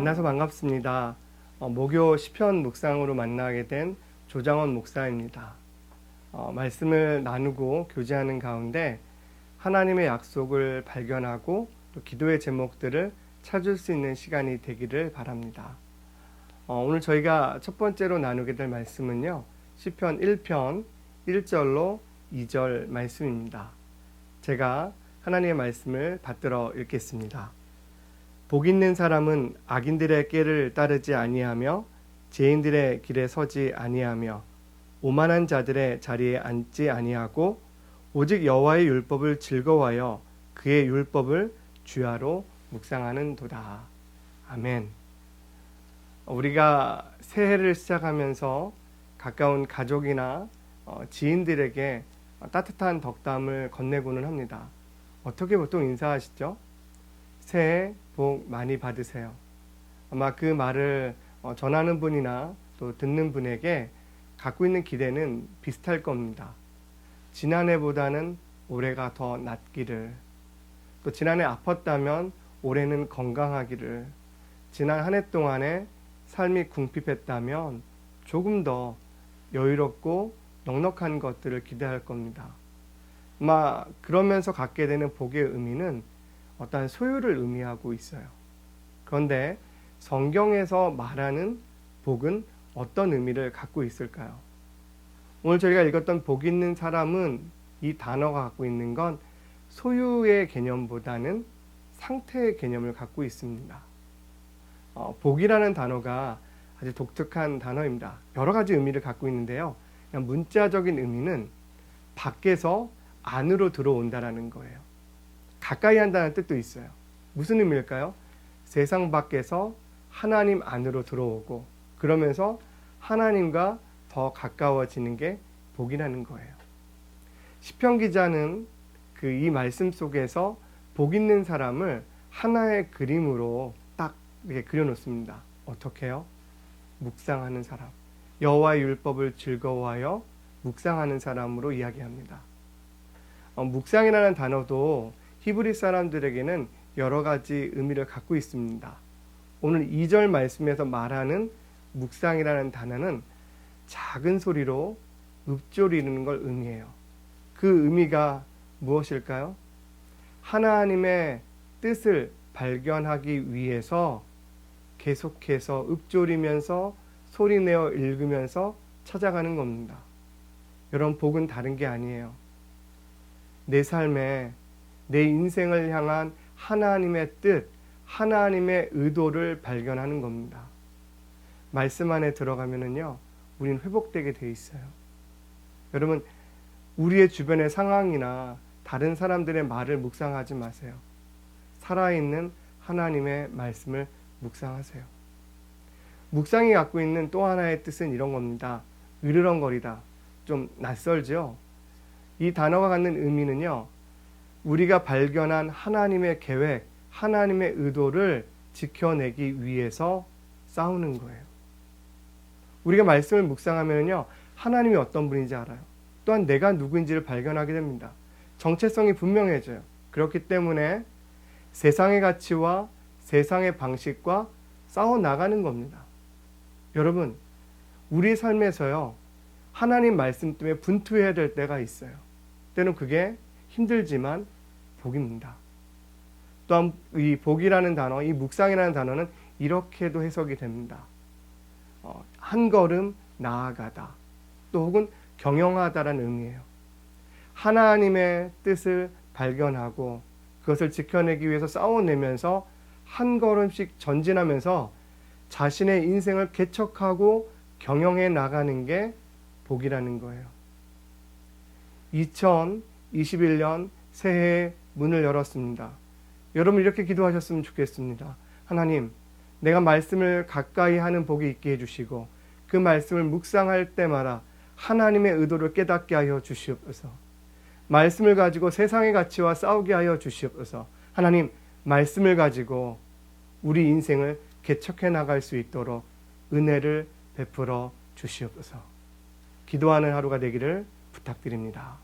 만나서 반갑습니다. 목요 시편 묵상으로 만나게 된 조장원 목사입니다. 말씀을 나누고 교제하는 가운데 하나님의 약속을 발견하고 또 기도의 제목들을 찾을 수 있는 시간이 되기를 바랍니다. 오늘 저희가 첫 번째로 나누게 될 말씀은요, 시편 1편 1절로 2절 말씀입니다. 제가 하나님의 말씀을 받들어 읽겠습니다. 복 있는 사람은 악인들의 꾀를 따르지 아니하며 죄인들의 길에 서지 아니하며 오만한 자들의 자리에 앉지 아니하고 오직 여호와의 율법을 즐거워하여 그의 율법을 주야로 묵상하는도다. 아멘. 우리가 새해를 시작하면서 가까운 가족이나 지인들에게 따뜻한 덕담을 건네고는 합니다. 어떻게 보통 인사하시죠? 새해 복 많이 받으세요. 아마 그 말을 전하는 분이나 또 듣는 분에게 갖고 있는 기대는 비슷할 겁니다. 지난해보다는 올해가 더 낫기를, 또 지난해 아팠다면 올해는 건강하기를, 지난 한 해 동안에 삶이 궁핍했다면 조금 더 여유롭고 넉넉한 것들을 기대할 겁니다. 아마 그러면서 갖게 되는 복의 의미는 어떠한 소유를 의미하고 있어요. 그런데 성경에서 말하는 복은 어떤 의미를 갖고 있을까요? 오늘 저희가 읽었던 복 있는 사람은 이 단어가 갖고 있는 건 소유의 개념보다는 상태의 개념을 갖고 있습니다. 복이라는 단어가 아주 독특한 단어입니다. 여러 가지 의미를 갖고 있는데요. 그냥 문자적인 의미는 밖에서 안으로 들어온다라는 거예요. 가까이 한다는 뜻도 있어요. 무슨 의미일까요? 세상 밖에서 하나님 안으로 들어오고 그러면서 하나님과 더 가까워지는 게 복이라는 거예요. 시편 기자는 이 말씀 속에서 복 있는 사람을 하나의 그림으로 딱 이렇게 그려놓습니다. 어떻게요? 묵상하는 사람. 여호와의 율법을 즐거워하여 묵상하는 사람으로 이야기합니다. 묵상이라는 단어도 히브리 사람들에게는 여러 가지 의미를 갖고 있습니다. 오늘 2절 말씀에서 말하는 묵상이라는 단어는 작은 소리로 읊조리는 걸 의미해요. 그 의미가 무엇일까요? 하나님의 뜻을 발견하기 위해서 계속해서 읊조리면서 소리내어 읽으면서 찾아가는 겁니다. 여러분, 복은 다른 게 아니에요. 내 삶에 내 인생을 향한 하나님의 뜻, 하나님의 의도를 발견하는 겁니다. 말씀 안에 들어가면은요, 우린 회복되게 돼 있어요. 여러분, 우리의 주변의 상황이나 다른 사람들의 말을 묵상하지 마세요. 살아있는 하나님의 말씀을 묵상하세요. 묵상이 갖고 있는 또 하나의 뜻은 이런 겁니다. 으르렁거리다. 좀 낯설죠? 이 단어가 갖는 의미는요, 우리가 발견한 하나님의 계획, 하나님의 의도를 지켜내기 위해서 싸우는 거예요. 우리가 말씀을 묵상하면요, 하나님이 어떤 분인지 알아요. 또한 내가 누구인지를 발견하게 됩니다. 정체성이 분명해져요. 그렇기 때문에 세상의 가치와 세상의 방식과 싸워나가는 겁니다. 여러분, 우리 삶에서요, 하나님 말씀 때문에 분투해야 될 때가 있어요. 때는 그게 힘들지만 복입니다. 또한 이 복이라는 단어, 이 묵상이라는 단어는 이렇게도 해석이 됩니다. 한 걸음 나아가다, 또 혹은 경영하다라는 의미예요. 하나님의 뜻을 발견하고 그것을 지켜내기 위해서 싸워내면서 한 걸음씩 전진하면서 자신의 인생을 개척하고 경영해 나가는 게 복이라는 거예요. 2021년 새해의 문을 열었습니다. 여러분, 이렇게 기도하셨으면 좋겠습니다. 하나님, 내가 말씀을 가까이 하는 복이 있게 해주시고 그 말씀을 묵상할 때마다 하나님의 의도를 깨닫게 하여 주시옵소서. 말씀을 가지고 세상의 가치와 싸우게 하여 주시옵소서. 하나님, 말씀을 가지고 우리 인생을 개척해 나갈 수 있도록 은혜를 베풀어 주시옵소서. 기도하는 하루가 되기를 부탁드립니다.